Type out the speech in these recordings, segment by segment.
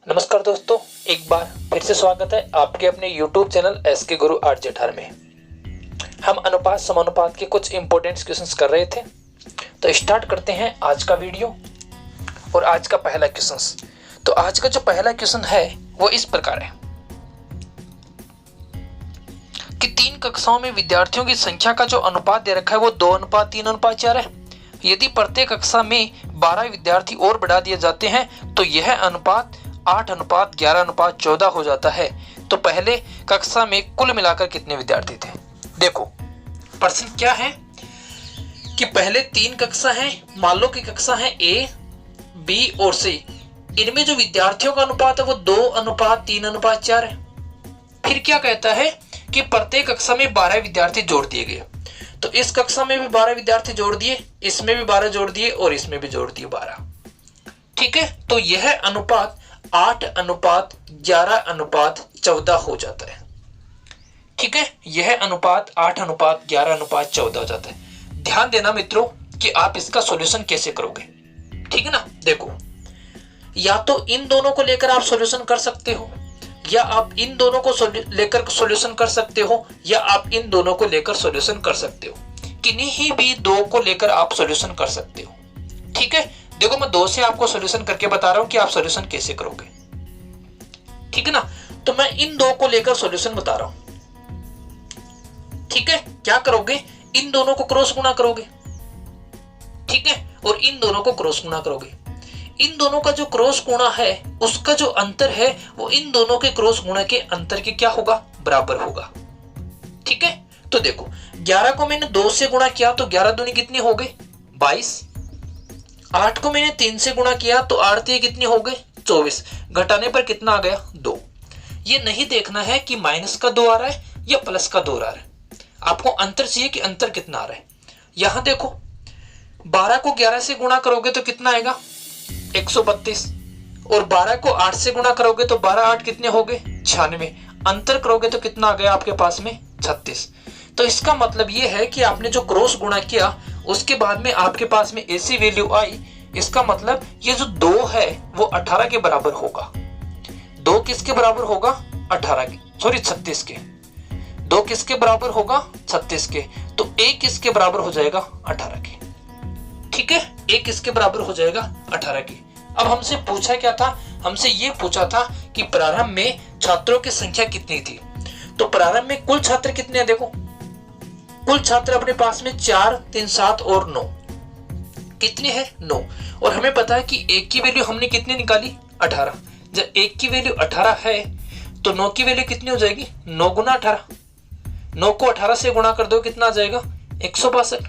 नमस्कार दोस्तों, एक बार फिर से स्वागत है आपके अपने YouTube चैनल एसके गुरु आर्ट जेठार में। हम अनुपात समानुपात के कुछ इंपॉर्टेंट क्वेश्चंस कर रहे थे, तो स्टार्ट करते हैं आज का वीडियो। और आज का पहला क्वेश्चन, तो आज का जो पहला क्वेश्चन है वो इस प्रकार है कि 3 कक्षाओं में विद्यार्थियों की संख्या का जो अनुपात दे रखा है वो 2:3:4 है। यदि प्रत्येक कक्षा में 12 विद्यार्थी और बढ़ा दिए जाते हैं तो यह अनुपात 8:11:14 हो जाता है। तो पहले कक्षा में कुल मिलाकर कितने विद्यार्थी थे? देखो, प्रश्न क्या है कि पहले 3 कक्षा हैं, मान लो कि कक्षा है ए, बी और सी। इनमें जो विद्यार्थियों का अनुपात है वो 2:3:4 है। फिर क्या कहता है कि प्रत्येक कक्षा में 12 विद्यार्थी जोड़ दिए गए। तो इस कक्षा में भी 12 विद्यार्थी जोड़ दिए, इसमें भी 12 जोड़ दिए और इसमें भी जोड़ दिए 12। ठीक है, तो यह अनुपात 8:11:14 हो जाता है। ठीक है, यह अनुपात 8:11:14 हो जाता है। ध्यान देना मित्रों कि आप इसका सॉल्यूशन कैसे करोगे। ठीक है ना, देखो, या तो इन दोनों को लेकर आप सॉल्यूशन कर सकते हो, या आप इन दोनों को लेकर सॉल्यूशन कर सकते हो, या आप इन दोनों को लेकर सॉल्यूशन कर सकते हो। किन्हीं ही भी दो को लेकर आप सॉल्यूशन कर सकते हो। ठीक है, देखो, मैं 2 से आपको सॉल्यूशन करके बता रहा हूं कि आप सॉल्यूशन कैसे करोगे। ठीक है ना, तो मैं इन 2 को लेकर सॉल्यूशन बता रहा हूं। ठीक है, क्या करोगे? इन दोनों को क्रॉस गुणा करोगे। ठीक है, और इन दोनों को क्रॉस गुणा करोगे। इन दोनों का जो क्रॉस गुणा है उसका जो अंतर है वो इन दोनों के क्रॉस गुणा के अंतर के क्या होगा? बराबर होगा। ठीक है, तो देखो, 11 को मैंने 2 से गुणा किया तो 11 दूनी कितनी हो गई? 22। 8 को मैंने 3 से गुणा किया तो 8 3 कितनी हो गई? 24। घटाने पर कितना आ गया? 2। ये नहीं देखना है कि माइनस का 2 आ रहा है या प्लस का 2 आ रहा है, आपको अंतर चाहिए कि अंतर कितना आ रहा है। यहां देखो, 12 को 11 से गुणा करोगे तो कितना आएगा? 132। और 12 को 8 से गुणा करोगे तो 12 8 कितने हो गए? 96। अंतर करोगे तो कितना आ गया आपके पास में? 36। तो इसका मतलब ये है कि आपने जो क्रॉस गुणा किया उसके बाद में आपके पास में ऐसी वैल्यू आई, इसका मतलब ये जो 2 है वो 18 के बराबर होगा। 2 किसके बराबर होगा? 18 के, सॉरी 36 के। 2 किसके बराबर होगा? 36 के। तो 1 किसके बराबर हो जाएगा? 18 के। ठीक है, 1 किसके बराबर हो जाएगा? 18 के। अब हमसे पूछा क्या था? हमसे ये पूछा था कि प्रारंभ में छात्रों की संख्या कितनी थी। तो प्रारंभ में कुल छात्र कितने हैं? देखो, कुल छात्र अपने पास में 4 3 7 और 9 कितने हैं? 9। और हमें पता है कि 1 की वैल्यू हमने कितनी निकाली? 18। जब 1 की वैल्यू 18 है तो 9 की वैल्यू कितनी हो जाएगी? 9 गुना 18। 9 को 18 से गुणा कर दो, कितना आ जाएगा? 162।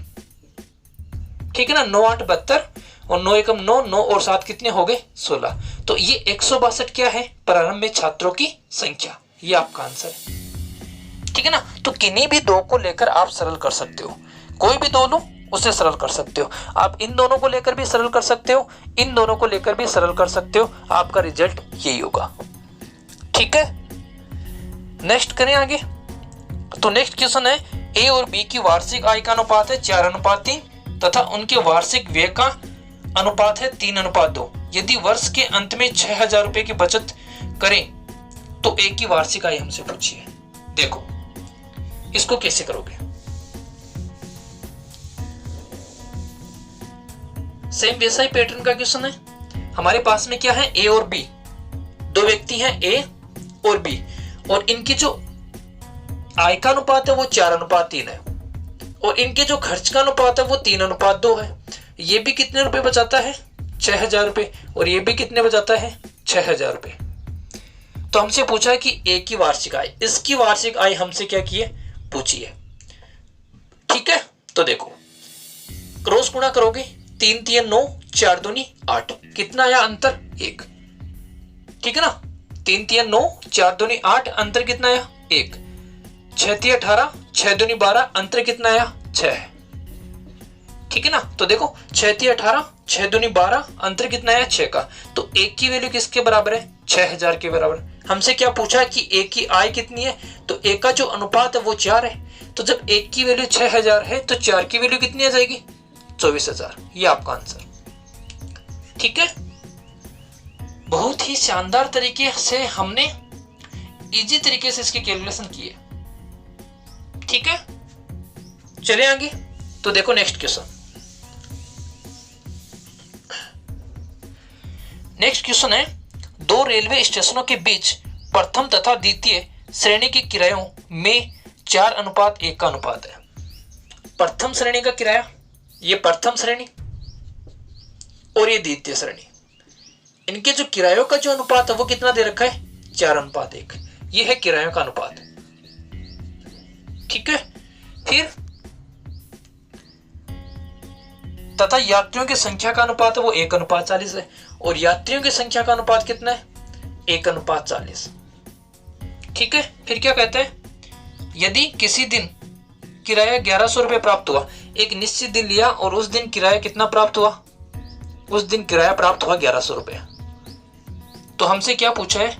ठीक है ना, 9 8 72 और 9 एकम 9, 9 और 7 कितने हो गए? 16। तो ये 162 क्या है? प्रारंभ में छात्रों की संख्या। ये आपका आंसर है। ठीक है ना, तो किन्हीं भी 2 को लेकर आप सरल कर सकते हो। कोई भी 2 लो उसे सरल कर सकते हो। आप इन दोनों को लेकर भी सरल कर सकते हो, इन दोनों को लेकर भी सरल कर सकते हो। आपका रिजल्ट यही होगा। ठीक है, नेक्स्ट करें आगे। तो नेक्स्ट क्वेश्चन है, ए और बी की वार्षिक आय का अनुपात है 4:3 तथा उनके वार्षिक व्यय का अनुपात है 3:2। यदि वर्ष के अंत में 6000 रुपए की बचत करें तो ए की वार्षिक आय हमसे पूछिए। देखो, इसको कैसे करोगे? सेम वैसा ही पैटर्न का क्वेश्चन है। हमारे पास में क्या है? ए और बी, 2 व्यक्ति हैं, ए और बी, और इनकी जो आय का अनुपात है वो 4:3 है, और इनके जो खर्च का अनुपात है वो 3:2 है। ये भी कितने रुपए बचाता है? 6000 रुपए, और ये भी कितने बचाता है? 6000 रुपए। तो हमसे पूछा है कि ए की वार्षिक आय, इसकी वार्षिक आय हमसे क्या किए? पूछिए। ठीक है, तो देखो, क्रॉस गुणा करोगे, 3 3 9, 4 दूनी 8, कितना आया अंतर? 1। ठीक है ना, 3 3 9, 4 दूनी 8, अंतर कितना आया? 1। 6 3 18, 6 दूनी 12, अंतर कितना आया? 6। ठीक है ना, तो देखो, 6 3 18, 6 दूनी 12, अंतर कितना आया? 6 का। तो 1 की वैल्यू किसके बराबर है? 6000 के बराबर। हमसे क्या पूछा है कि 1 की आय कितनी है? तो 1 का जो अनुपात है वो 4 है। तो जब 1 की वैल्यू 6000 है तो 4 की वैल्यू कितनी आ जाएगी? 24000। ये आपका आंसर। ठीक है, बहुत ही शानदार तरीके से हमने इजी तरीके से इसकी कैलकुलेशन की है। ठीक है, चले आगे। तो देखो नेक्स्ट क्वेश्चन। नेक्स्ट क्वेश्चन है, दो रेलवे स्टेशनों के बीच प्रथम तथा द्वितीय श्रेणी के किरायों में 4:1 का अनुपात है। प्रथम श्रेणी का किराया, ये प्रथम श्रेणी और ये द्वितीय श्रेणी, इनके जो किरायों का जो अनुपात है वो कितना दे रखा है, 4:1। ये है किरायों का अनुपात। ठीक है, फिर तथा यात्रियों की संख्या का अनुपात है वो 1:40 है, और यात्रियों की संख्या का अनुपात कितना है, 1:40। ठीक है, फिर क्या कहते हैं, यदि किसी दिन किराया 1100 रुपये प्राप्त हुआ, एक निश्चित दिन लिया और उस दिन किराया कितना प्राप्त हुआ, उस दिन किराया प्राप्त हुआ 1100 रुपये। तो हमसे क्या पूछा है,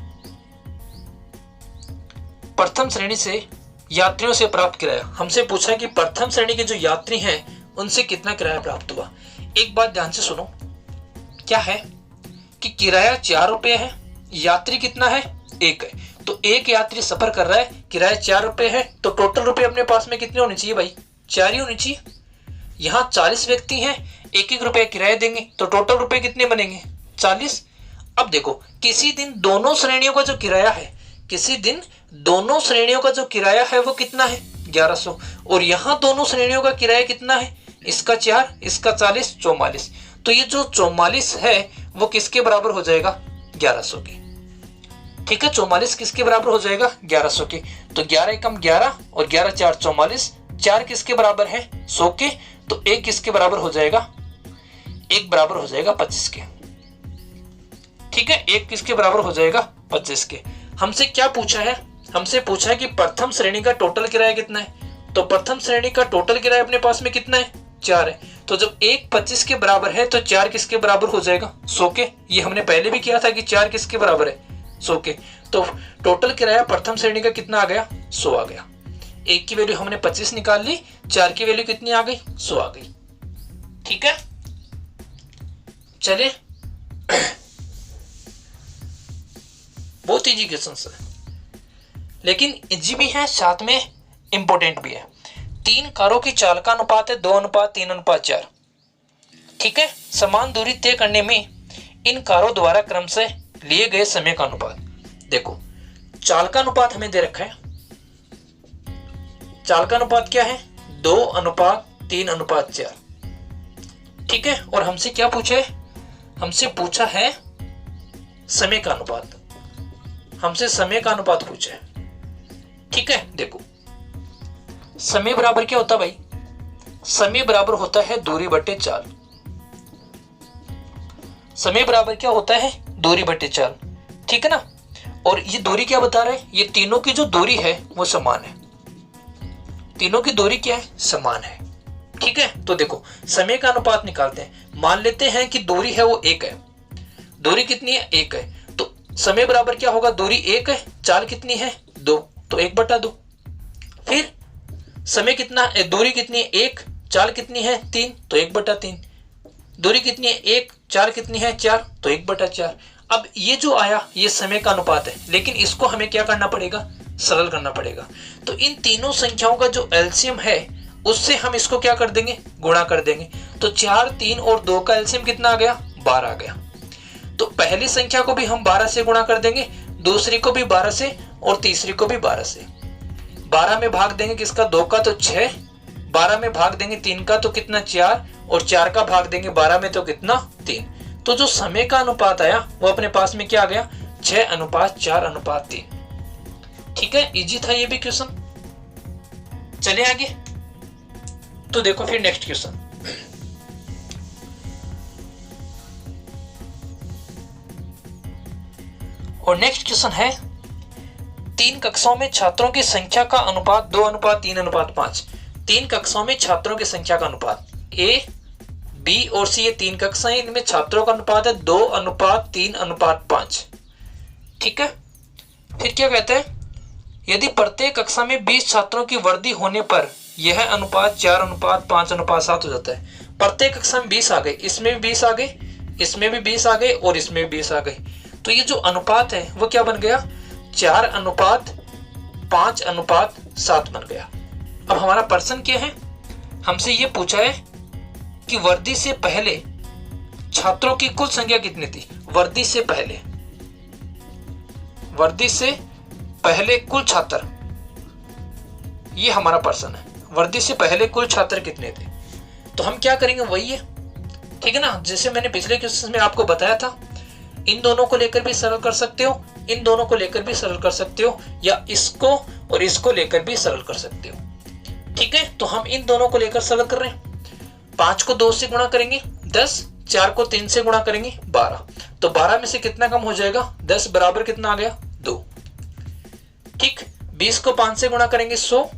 प्रथम श्रेणी से यात्रियों से प्राप्त किराया। हमसे पूछा है कि प्रथम श्रेणी के जो यात्री हैं उनसे कितना किराया प्राप्त हुआ। एक बात ध्यान से सुनो, क्या है कि किराया 4 रुपये है, यात्री कितना है, 1 है। तो एक यात्री सफर कर रहा है, किराया 4 रुपये है, तो टोटल रुपये अपने पास में कितने होने चाहिए भाई, 4 ही होने चाहिए। यहाँ 40 व्यक्ति हैं, 1-1 रुपया किराया देंगे, तो टोटल रुपये कितने बनेंगे, 40। अब देखो, किसी दिन दोनों श्रेणियों का जो किराया है, किसी दिन दोनों श्रेणियों का जो किराया है वो कितना है, 1100, और यहाँ दोनों श्रेणियों का किराया कितना है, इसका 4, इसका 40, 44। तो ये जो 44 है वो किसके बराबर हो जाएगा, 1100 के। ठीक है, 44 किसके बराबर हो जाएगा, 1100 के। तो 11 एकम 11 और 11 4 44, 4 किसके बराबर है, 100 के। तो 1 किसके बराबर हो जाएगा, 1 बराबर हो जाएगा 25 के। ठीक है, 1 किसके बराबर हो जाएगा, 25 के। हमसे क्या पूछा है, हमसे पूछा है कि प्रथम श्रेणी का टोटल किराया कितना है। तो प्रथम श्रेणी का टोटल किराया अपने पास में कितना है, 4 है। तो जब 1 25 के बराबर है तो 4 किसके बराबर हो जाएगा, 100 के। ये हमने पहले भी किया था कि 4 किसके बराबर है, 100 के। तो टोटल किराया प्रथम श्रेणी का कितना आ गया, 100 आ गया। 1 की वैल्यू हमने 25 निकाल ली, 4 की वैल्यू कितनी आ गई, 100 आ गई। ठीक है, चलिए बहुत इजी क्वेश्चन है, लेकिन इजी भी है, साथ में इंपॉर्टेंट भी है। 3 कारों की चालकानुपात है 2:3:4। ठीक है, समान दूरी तय करने में इन कारों द्वारा क्रम से लिए गए समय का अनुपात। देखो, चालकानुपात हमें दे रखा है, चालकानुपात क्या है, 2:3:4। ठीक है, और हमसे क्या पूछा है, हमसे पूछा है समय का अनुपात, हमसे समय का अनुपात पूछा है। ठीक है, देखो समय बराबर क्या होता है भाई, समय बराबर होता है दूरी बटे चाल। समय बराबर क्या होता है, दूरी बटे चाल। ठीक है ना, और ये दूरी क्या बता रहा है, ये तीनों की जो दूरी है वो समान है, तीनों की दूरी क्या है, समान है। ठीक है, तो देखो समय का अनुपात निकालते हैं। मान लेते हैं कि दूरी है वो 1 है, दूरी कितनी है, 1 है। तो समय बराबर क्या होगा, दूरी 1 है, चाल कितनी है, 2, तो 1/2। फिर समय कितना है, दूरी कितनी है, 1, चाल कितनी है, 3, तो 1/3। दूरी कितनी है, 1, चाल कितनी है, 4, तो 1/4। अब ये जो आया ये समय का अनुपात है, लेकिन इसको हमें क्या करना पड़ेगा, सरल करना पड़ेगा। तो इन तीनों संख्याओं का जो एलसीएम है उससे हम इसको क्या कर देंगे, गुणा कर देंगे। तो 4, 3 और 2 का एलसीएम कितना आ गया, 12 आ गया। तो पहली संख्या को भी हम 12 से गुणा कर देंगे, दूसरी को भी 12 से और तीसरी को भी 12 से। 12 में भाग देंगे किसका, 2 का, तो 6। 12 में भाग देंगे 3 का, तो कितना, 4। और 4 का भाग देंगे 12 में, तो कितना, 3। तो जो समय का अनुपात आया वो अपने पास में क्या आ गया, 6:4:3। ठीक है, इजी था ये भी क्वेश्चन। चले आगे। तो देखो फिर नेक्स्ट क्वेश्चन। और नेक्स्ट क्वेश्चन है, 3 कक्षाओं में छात्रों की संख्या का अनुपात 2:3:5। 3 कक्षाओं में छात्रों की संख्या का अनुपात, ए, बी और सी, ये 3 कक्षाएं, इनमें छात्रों का अनुपात है 2:3:5। ठीक है, फिर क्या कहते हैं, यदि प्रत्येक कक्षा में 20 छात्रों की वृद्धि होने पर यह अनुपात 4:5:7 हो जाता है। प्रत्येक कक्षा में 20 आ गए, इसमें भी 20 आ गए, इसमें भी 20 आ गए और इसमें भी 20 आ गए। तो ये जो अनुपात है वो क्या बन गया, 4:5:7 बन गया। अब हमारा प्रश्न क्या है, हमसे ये पूछा है कि वर्दी से पहले छात्रों की कुल संख्या कितनी थी। वर्दी से पहले कुल छात्र, ये हमारा प्रश्न है। वर्दी से पहले कुल छात्र कितने थे, तो हम क्या करेंगे वही है, ठीक है ना। जैसे मैंने पिछले क्वेश्चन में आपको बताया था, इन दोनों को लेकर भी सरल कर सकते हो, इन दोनों को लेकर भी सरल कर सकते हो, या इसको और इसको लेकर भी सरल कर सकते हो, ठीक है। तो हम इन दोनों को लेकर सरल कर रहे हैं। 5 को 2 से गुणा करेंगे 10, 4 को 3 से गुणा करेंगे 12, तो 12 में से कितना कम हो जाएगा, 10 बराबर कितना आ गया, 2, ठीक। 20 को 5 से गुणा करेंगे 100,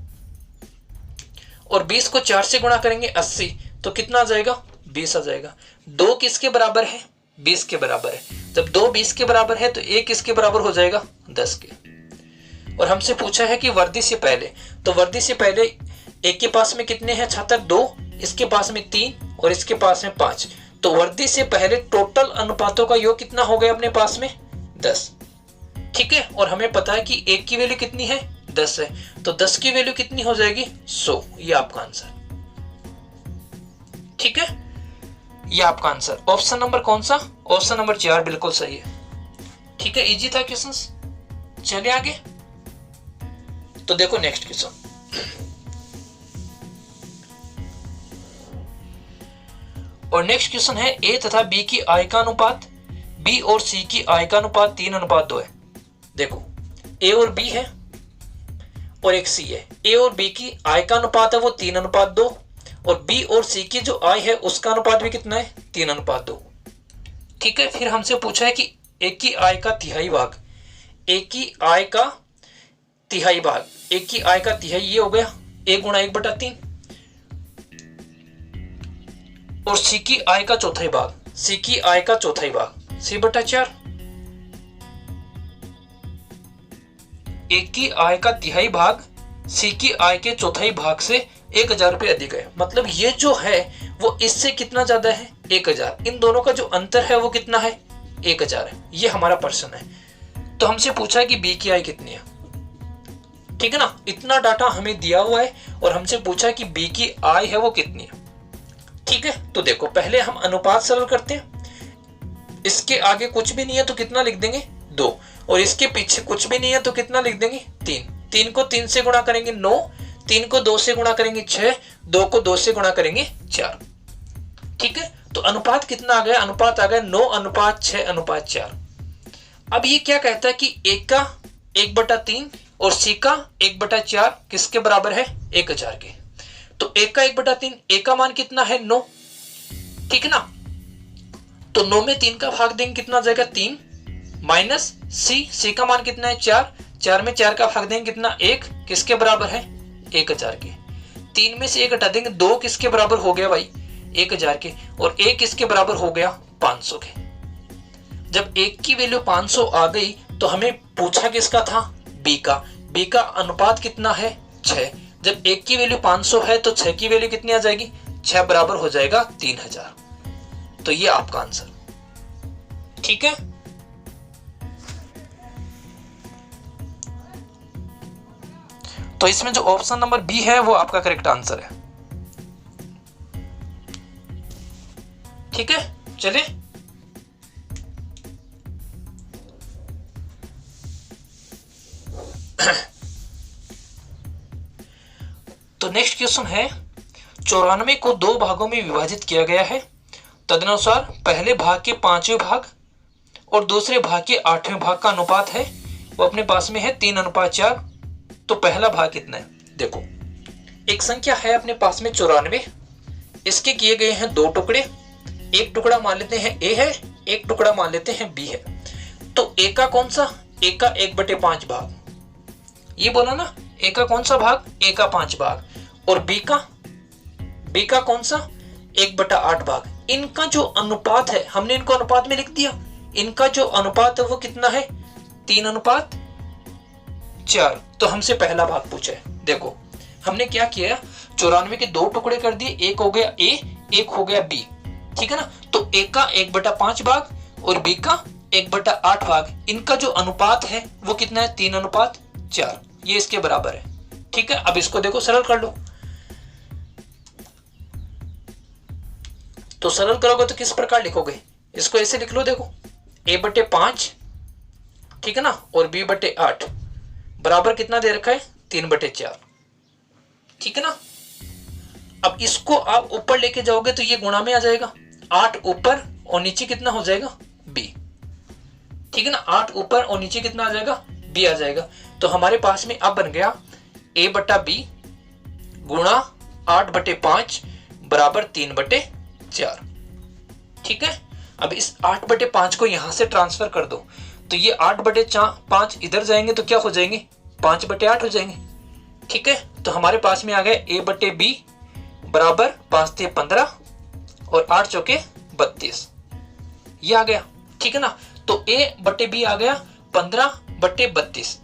और 20 को 4 से गुणा करेंगे 80, तो कितना आ जाएगा, 20 आ जाएगा। 2 किसके बराबर है, 20 के बराबर है। जब 2 20 के बराबर है तो 1 किसके बराबर हो जाएगा, 10 के। और हमसे पूछा है कि वर्दी से पहले, तो वर्दी से पहले एक के पास में कितने हैं छात्र, 2, इसके पास में 3 और इसके पास में 5, तो वर्दी से पहले टोटल अनुपातों का योग कितना हो गया अपने पास में, 10, ठीक है। और हमें पता है कि 1 की वैल्यू कितनी है, 10 है, तो 10 की वैल्यू कितनी हो जाएगी, 100। ये आपका आंसर, ठीक है, ये आपका आंसर। ऑप्शन नंबर कौन सा, ऑप्शन नंबर 4 बिल्कुल सही है, ठीक है। इजी था क्वेश्चंस। चलिए आगे, तो देखो नेक्स्ट क्वेश्चन। और नेक्स्ट क्वेश्चन है, ए तथा बी की आय का अनुपात बी और सी की आय का अनुपात 3:2 है। देखो ए और बी है और एक सी है। ए और बी की आय का अनुपात है वो 3:2, और बी और सी की जो आय है उसका अनुपात भी कितना है, 3:2, ठीक है। फिर हमसे पूछा है कि एक की आय का तिहाई भाग, एक की आय का तिहाई भाग, एक की आय का तिहाई ये हो गया 1 × 1/3, और सी की आय का चौथाई भाग, सी की आय का चौथाई भाग c/4। एक की आय का तिहाई भाग सी की आय के चौथाई भाग से 1000 रुपये अधिक है, मतलब ये जो है वो इससे कितना ज्यादा है, 1000। इन दोनों का जो अंतर है वो कितना है, 1000 है। ये हमारा प्रश्न है। तो हमसे पूछा है कि बी की आय कितनी है, ठीक है ना। इतना डाटा हमें दिया हुआ है और हमसे पूछा है कि बी की आय है वो कितनी है, ठीक है। तो देखो पहले हम अनुपात सरल करते हैं। इसके आगे कुछ भी नहीं है तो कितना लिख देंगे, 2, और इसके पीछे कुछ भी नहीं है तो कितना लिख देंगे, 3। 3 को 3 से गुणा करेंगे 9, 3 को 2 से गुणा करेंगे 6, 2 को 2 से गुणा करेंगे 4, ठीक है। तो अनुपात कितना आ गया, अनुपात आ गया 9:6:4। अब ये क्या कहता है कि ए का 1/3 और सी का 1/4 किसके बराबर है, 1000 के। तो ए का 1/3, ए का मान कितना है, 9, ठीक है ना। तो 9 में 3 का भाग देंगे कितना जाएगा, 3, माइनस सी का मान कितना है, 4, 4 में 4 का भाग देंगे कितना, 1, किसके बराबर है, 1000 के। 3 में से 1 हटा देंगे, 2 किसके बराबर हो गया भाई, 1000 के, और 1 किसके बराबर हो गया, 500 के। जब 1 की वैल्यू 500 आ गई तो हमें पूछा किसका था, बी का। बी का अनुपात कितना है, 6। जब 1 की वैल्यू 500 है तो 6 की वैल्यू कितनी आ जाएगी, 6 बराबर हो जाएगा 3000। तो ये आपका आंसर, ठीक है। तो इसमें जो ऑप्शन नंबर बी है वो आपका करेक्ट आंसर है, ठीक है। चलिए तो नेक्स्ट क्वेश्चन है, 94 को 2 भागों में विभाजित किया गया है। तदनुसार पहले भाग के 5वें भाग और दूसरे भाग के 8वें भाग का अनुपात है वो अपने पास में है 3:4। तो पहला भाग कितना है, देखो एक संख्या है अपने पास में 94, इसके किए गए हैं 2 टुकड़े। एक टुकड़ा मान लेते हैं ए है, एक टुकड़ा मान लेते हैं बी है। तो ए का कौन सा, ए का 1/5 भाग, ये बोला ना, ए का कौन सा भाग, ए का 5 भाग, और बी का कौन सा, 1/8 भाग। इनका जो अनुपात है हमने इनको अनुपात में लिख दिया, इनका जो अनुपात है वो कितना है, 3:4। तो हमसे पहला भाग पूछा है। देखो हमने क्या किया, 94 के 2 टुकड़े कर दिए, एक हो गया ए, एक हो गया बी, ठीक है ना। तो ए का 1/5 भाग और बी का 1/8 भाग, इनका जो अनुपात है वो कितना है 3:4, ये इसके बराबर है। ठीक है, अब इसको देखो सरल कर लो। तो सरल करोगे तो किस प्रकार लिखोगे, इसको ऐसे लिख लो, देखो a/5, ठीक है ना, और b/8 बराबर कितना दे रखा है 3/4, ठीक है ना। अब इसको आप ऊपर लेके जाओगे तो ये गुणा में आ जाएगा, 8 ऊपर और नीचे कितना हो जाएगा b, ठीक है ना, 8 ऊपर और नीचे कितना आ जाएगा b आ जाएगा। तो हमारे पास में अब बन गया a/b गुणा 8/5 बराबर 3/4, ठीक है। अब इस 8/5 को यहां से ट्रांसफर कर दो, तो ये 8/5 इधर जाएंगे तो क्या हो जाएंगे 5/8 हो जाएंगे, ठीक है। तो हमारे पास में आ गया a/b बराबर 5 × 15 और 8 × 4 = 32, ये आ गया, ठीक है ना। तो a/b आ गया 15/32,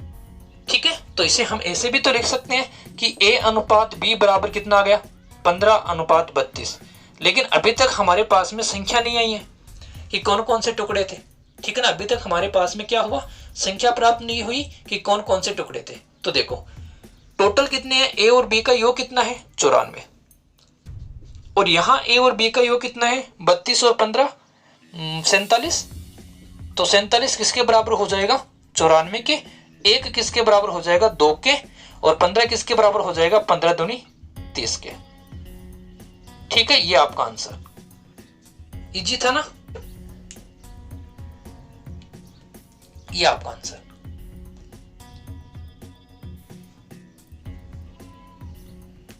ठीक है। तो इसे हम ऐसे भी तो लिख सकते हैं कि a/b बराबर कितना आ गया 15/32, लेकिन अभी तक हमारे पास में संख्या नहीं आई है कि कौन कौन से टुकड़े थे, ठीक है ना। अभी तक हमारे पास में क्या हुआ, संख्या प्राप्त नहीं हुई कि कौन कौन से टुकड़े थे। तो देखो टोटल कितने हैं, a और b का योग कितना है 94, और यहां a और b का योग कितना है 32 और 15 47, तो 47 किसके बराबर हो जाएगा 94 के, 1 किसके बराबर हो जाएगा 2 के, और 15 किसके बराबर हो जाएगा 15 दूनी 30 के, ठीक है। ये आपका आंसर, इजी था ना, ये आपका आंसर।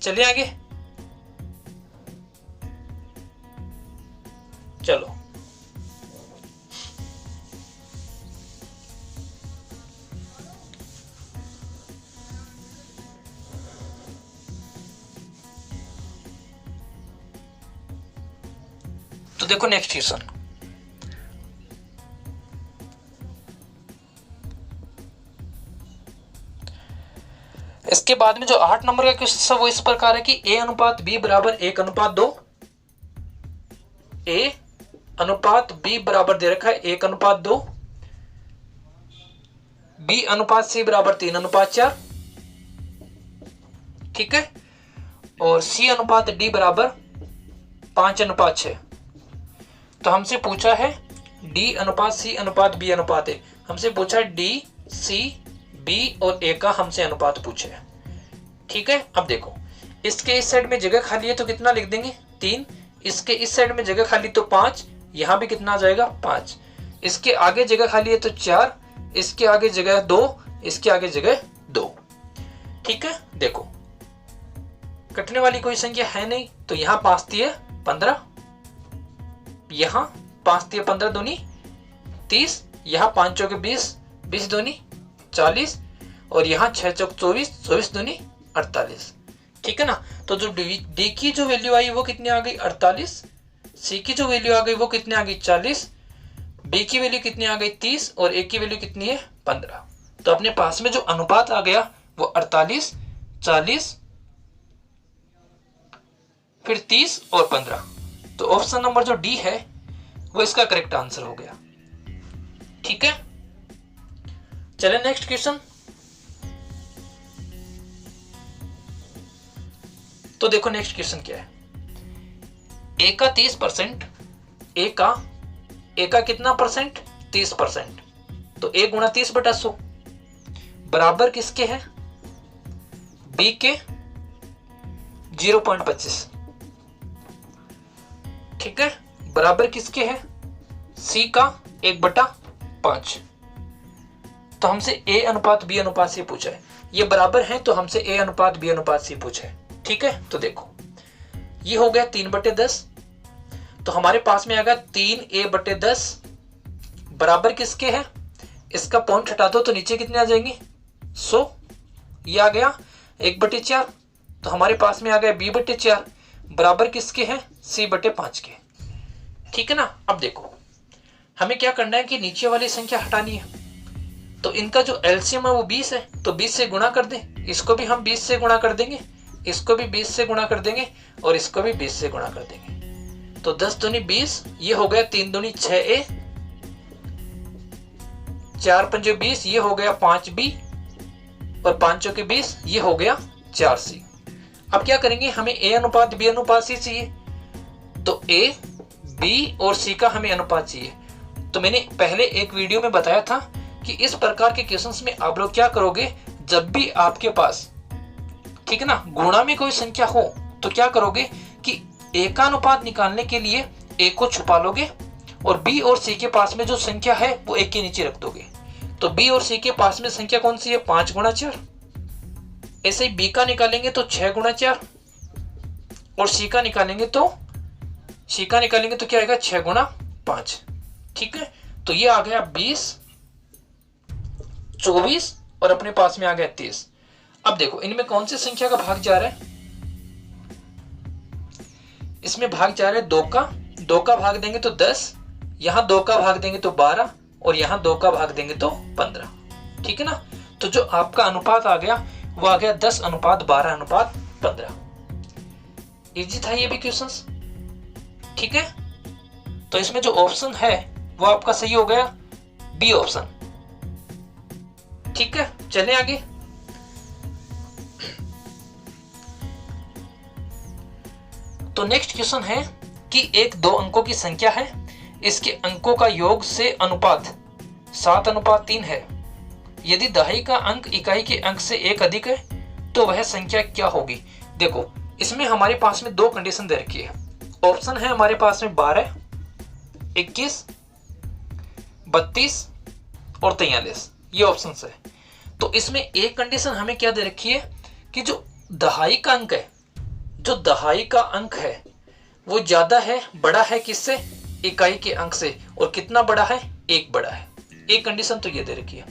चलिए आगे, चलो तो देखो नेक्स्ट क्वेश्चन, इसके बाद में जो 8 नंबर का क्वेश्चन है वो इस प्रकार है कि a/b बराबर 1:2, a/b बराबर दे रखा है 1:2, b/c बराबर 3:4, ठीक है, और c/d बराबर 5:6। तो हमसे पूछा है d/c/b/a, हमसे पूछा है d, c, b और a का हमसे अनुपात पूछे है, ठीक है। अब देखो इसके इस साइड में जगह खाली है तो कितना लिख देंगे 3, इसके इस साइड में जगह खाली तो 5, यहां भी कितना आ जाएगा 5, इसके आगे जगह खाली है तो 4, इसके आगे जगह 2, इसके आगे जगह 2, ठीक है। देखो कटने वाली कोई संख्या है नहीं, तो यहां 5 × 15, यहां 5 × 15 दूनी 30, यहां 5 × 20, 20 दूनी 40, और यहां 6 × 24, 24 दूनी 48, ठीक है ना। तो जो डी की जो वैल्यू आई वो कितनी आ गई 48, सी की जो वैल्यू आ गई वो कितनी आ गई 40, बी की वैल्यू कितनी आ गई 30, और ए की वैल्यू कितनी है 15। तो अपने पास में जो अनुपात आ गया वो 48, 40, फिर 30 और 15। तो ऑप्शन नंबर जो डी है वो इसका करेक्ट आंसर हो गया, ठीक है। चले नेक्स्ट क्वेश्चन। तो देखो नेक्स्ट क्वेश्चन क्या है, ए का 30%, ए का कितना परसेंट 30%, तो ए गुणा 30/100 बराबर किसके है बी के 0.25, ठीक है, बराबर किसके है सी का 1/5। तो हमसे a/b/c पूछा है, ये बराबर है तो हमसे a/b/c पूछा है, ठीक है। तो देखो ये हो गया 3/10, तो हमारे पास में आएगा 3a/10 बराबर किसके है, इसका पॉइंट हटा दो तो नीचे कितने आ जाएंगे 100, ये आ गया 1/4, तो हमारे पास में आ गया b/4 बराबर किसके हैं c/5 के, ठीक है ना। अब देखो हमें क्या करना है कि नीचे वाली संख्या हटानी है, तो इनका जो एलसीएम है वो 20 है, तो 20 से गुणा कर दें, इसको भी हम 20 से गुणा कर देंगे, इसको भी 20 से गुणा कर देंगे, और इसको भी 20 से गुणा कर देंगे। तो 10 दूनी 20, ये हो गया 3 दूनी 6a, 4 पंजे 20, ये हो गया 5B, और 5 चौके 20, ये हो गया 4C। अब क्या करेंगे, हमें A अनुपात B अनुपात C चाहिए, तो A B और C का हमें अनुपात चाहिए। तो मैंने पहले एक वीडियो में बताया था कि इस प्रकार के क्वेश्चंस में आप लोग क्या करोगे, जब भी आपके पास, ठीक है ना, गुणा में कोई संख्या हो तो क्या करोगे कि A का अनुपात निकालने के लिए A को छुपा लोगे और B और C के पास में जो संख्या है वो A के नीचे रख दोगे। तो B और C के पास में संख्या कौन सी है, 5 गुणा 4। ऐसे ही B का निकालेंगे तो 6 गुणा 4, और C का निकालेंगे तो क्या आएगा, 6 गुणा 5। ठीक है, तो ये आ गया 20, 24 और अपने पास में आ गया 30। अब देखो इनमें कौन सी संख्या का भाग जा रहा है, इसमें भाग जा रहा है 2 का भाग देंगे तो 10, यहां 2 का भाग देंगे तो 12, और यहां 2 का भाग देंगे तो 15। ठीक है ना, तो जो आपका अनुपात आ गया वो आ गया 10:12:15। इजी था ये भी क्वेश्चंस। ठीक है, तो इसमें जो ऑप्शन है वो आपका सही हो गया, बी ऑप्शन। ठीक है, चलें आगे। तो नेक्स्ट क्वेश्चन है कि एक 2 अंकों की संख्या है, इसके अंकों का योग से अनुपात 7:3 है। यदि दहाई का अंक इकाई के अंक से 1 अधिक है तो वह संख्या क्या होगी। देखो इसमें हमारे पास में 2 कंडीशन दे रखी है। ऑप्शन है हमारे पास में 12, 21, 32 और 43, ये ऑप्शन है। तो इसमें एक कंडीशन हमें क्या दे रखी है कि जो दहाई का अंक है वो ज्यादा है, बड़ा है किससे, इकाई के अंक से, और कितना बड़ा है, 1 बड़ा है। एक कंडीशन तो ये दे रखी है।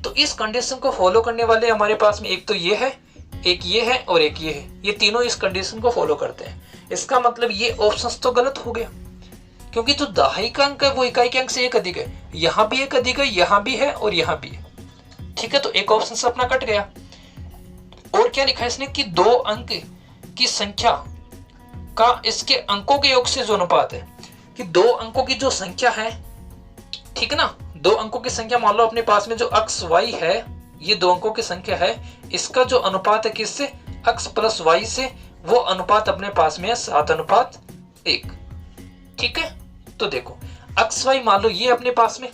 तो इस कंडीशन को फॉलो करने वाले हमारे पास में एक तो ये है, एक ये है और एक ये है। ये तीनों इस कंडीशन को फॉलो करते हैं। इसका मतलब ये ऑप्शंस तो गलत हो गया, क्योंकि जो दहाई का अंक है वो इकाई के अंक से 1 अधिक है, यहां भी 1 अधिक है, यहां भी है और यहां भी है। ठीक है, तो एक ऑप्शन से अपना कट गया। और क्या लिखा है इसने कि 2 अंक की संख्या का इसके अंकों के योग से जो अनुपात है, कि 2 अंकों की जो संख्या है, ठीक है ना, 2 अंकों की संख्या मान लो अपने पास में जो अक्स वाई है, ये 2 अंकों की संख्या है, इसका जो अनुपात है किससे, अक्स प्लस वाई से, वो अनुपात अपने पास में है 7:1। ठीक है, तो देखो अक्स वाई मान लो ये अपने पास में,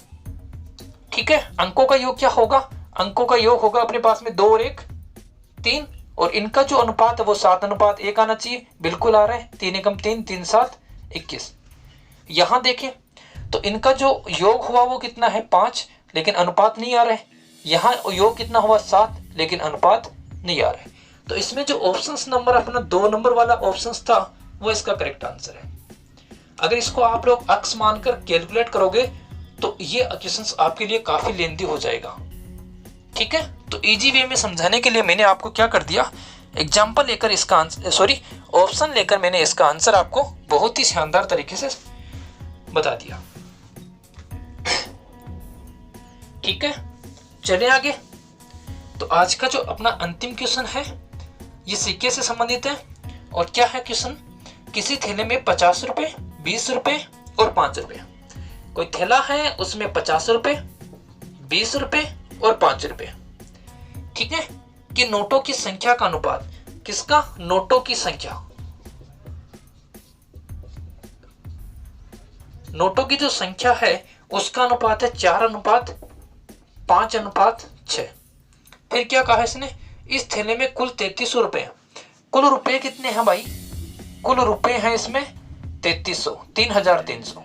ठीक है, अंकों का योग क्या होगा, अंकों का योग होगा अपने पास में 2 और 1 3, और इनका जो अनुपात है वो 7:1 आना चाहिए, बिल्कुल आ रहा है। 3 एकम 3, 3 7 21। यहां देखें तो इनका जो योग हुआ वो कितना है, 5, लेकिन अनुपात नहीं आ रहा है। यहाँ योग कितना हुआ, 7, लेकिन अनुपात नहीं आ रहा है। तो इसमें जो ऑप्शंस नंबर अपना 2 नंबर वाला ऑप्शंस था वो इसका करेक्ट आंसर है। अगर इसको आप लोग अक्स मानकर कैलकुलेट करोगे तो ये क्वेश्चंस आपके लिए काफी लेंथी हो जाएगा। ठीक है, तो इजी वे में समझाने के लिए मैंने आपको क्या कर दिया, एग्जाम्पल लेकर इसका आंसर, ऑप्शन लेकर मैंने इसका आंसर आपको बहुत ही शानदार तरीके से बता दिया। ठीक है, चले आगे। तो आज का जो अपना अंतिम क्वेश्चन है ये सिक्के से संबंधित है। और क्या है क्वेश्चन, किसी थैले में 50 रुपए, 20 रुपए और 5 रुपए। कोई थैला है उसमें 50 रुपए, 20 रुपए और 5 रुपए। ठीक है, कि नोटों की संख्या का अनुपात, किसका, नोटों की संख्या, नोटों की जो संख्या है उसका अनुपात है 4:5:6। फिर क्या कहा इसने, इस थैले में कुल 3300 रुपए। कुल रुपए कितने हैं भाई, कुल रुपए हैं इसमें 3300, 3300।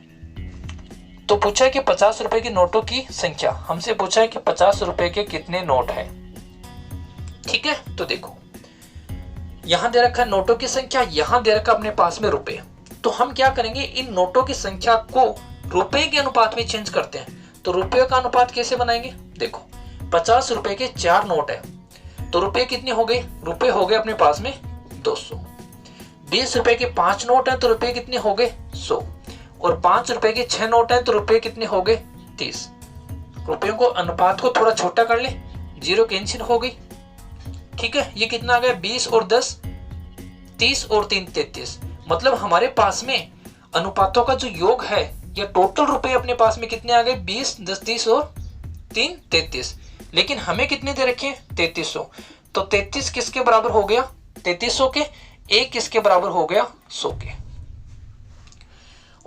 तो पूछा है कि 50 रुपए की नोटों की संख्या, हमसे पूछा है कि 50 रुपए के कितने नोट हैं। ठीक है, तो देखो यहां दे रखा है नोटों की संख्या, यहां दे रखा अपने पास में रुपए। तो हम क्या करेंगे, इन नोटों की संख्या को रुपए के अनुपात में चेंज करते हैं। तो रुपए का अनुपात कैसे बनाएंगे, देखो 50 रुपए के 4 नोट है तो रुपए कितने हो गए, रुपए हो गए अपने पास में 200। 20 रुपए के 5 नोट हैं तो रुपए कितने हो गए 100, और 5 रुपए के 6 नोट हैं तो रुपए कितने हो गए 30। रुपयों को अनुपात को थोड़ा छोटा कर ले, 0 कैंसिल हो गई। ठीक है, ये कितना आ गया 20 और 10, 30 और 3 33। मतलब हमारे पास में अनुपातों का जो योग है या टोटल रुपए अपने पास में कितने आ गए, 20, 10, 30 और 3 33, लेकिन हमें कितने दे रखे हैं 3300, तो 33 किसके बराबर हो गया 3300 के, एक किसके बराबर हो गया 100 के।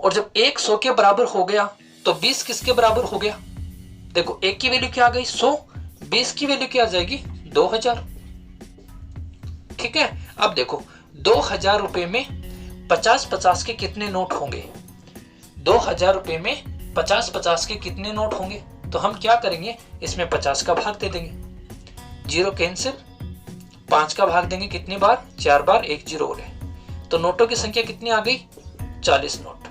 और जब एक 100 के बराबर हो गया तो 20 किसके बराबर हो गया, देखो एक की वैल्यू क्या आ गई 100, 20 की वैल्यू क्या आ जाएगी 2000। ठीक है, अब देखो 2000 रुपए में 50-50 के कितने नोट होंगे, 2000 रुपए में 50-50 के कितने नोट होंगे, तो हम क्या करेंगे इसमें 50 का भाग दे देंगे, 0 कैंसिल, 5 का भाग देंगे कितनी बार 4 बार, 1 0 हो रहे, तो नोटों की संख्या कितनी आ गई 40 नोट।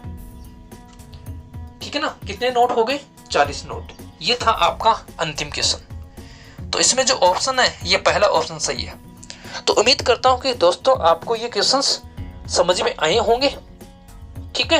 ठीक है ना, कितने नोट हो गए 40 नोट। ये था आपका अंतिम क्वेश्चन। तो इसमें जो ऑप्शन है ये पहला ऑप्शन सही है। तो उम्मीद करता हूं कि दोस्तों आपको ये क्वेश्चंस समझ में आए होंगे। ठीक है।